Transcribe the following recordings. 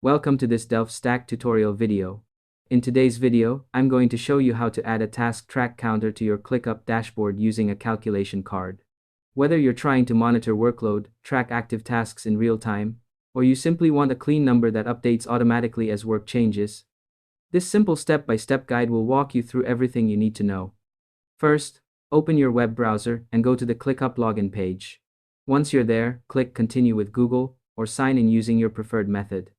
Welcome to this Delft Stack tutorial video. In today's video, I'm going to show you how to add a task track counter to your ClickUp dashboard using a calculation card. Whether you're trying to monitor workload, track active tasks in real time, or you simply want a clean number that updates automatically as work changes, this simple step-by-step guide will walk you through everything you need to know. First, open your web browser and go to the ClickUp login page. Once you're there, click Continue with Google or sign in using your preferred method.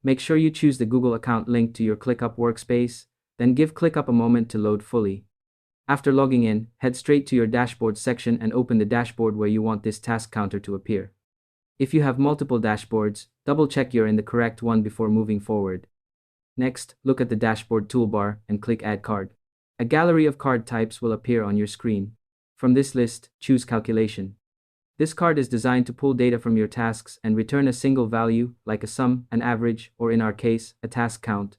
Make sure you choose the Google account linked to your ClickUp workspace, then give ClickUp a moment to load fully. After logging in, head straight to your dashboard section and open the dashboard where you want this task counter to appear. If you have multiple dashboards, double-check you're in the correct one before moving forward. Next, look at the dashboard toolbar and click Add Card. A gallery of card types will appear on your screen. From this list, choose Calculation. This card is designed to pull data from your tasks and return a single value, like a sum, an average, or in our case, a task count.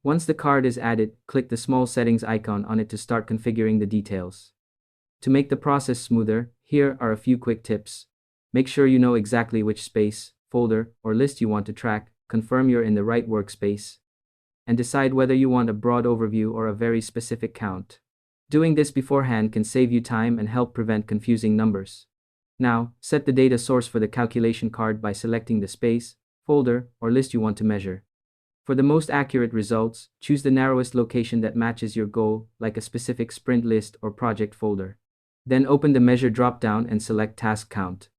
Once the card is added, click the small settings icon on it to start configuring the details. To make the process smoother, here are a few quick tips. Make sure you know exactly which space, folder, or list you want to track, confirm you're in the right workspace, and decide whether you want a broad overview or a very specific count. Doing this beforehand can save you time and help prevent confusing numbers. Now, set the data source for the calculation card by selecting the space, folder, or list you want to measure. For the most accurate results, choose the narrowest location that matches your goal, like a specific sprint list or project folder. Then open the Measure drop-down and select Task Count.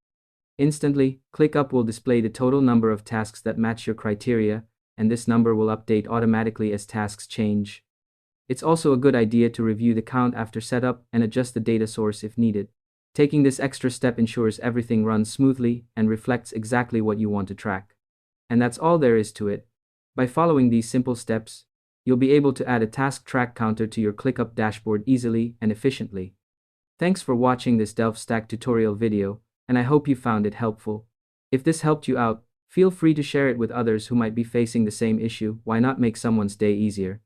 Instantly, ClickUp will display the total number of tasks that match your criteria, and this number will update automatically as tasks change. It's also a good idea to review the count after setup and adjust the data source if needed. Taking this extra step ensures everything runs smoothly and reflects exactly what you want to track. And that's all there is to it. By following these simple steps, you'll be able to add a task track counter to your ClickUp dashboard easily and efficiently. Thanks for watching this Delft Stack tutorial video, and I hope you found it helpful. If this helped you out, feel free to share it with others who might be facing the same issue. Why not make someone's day easier?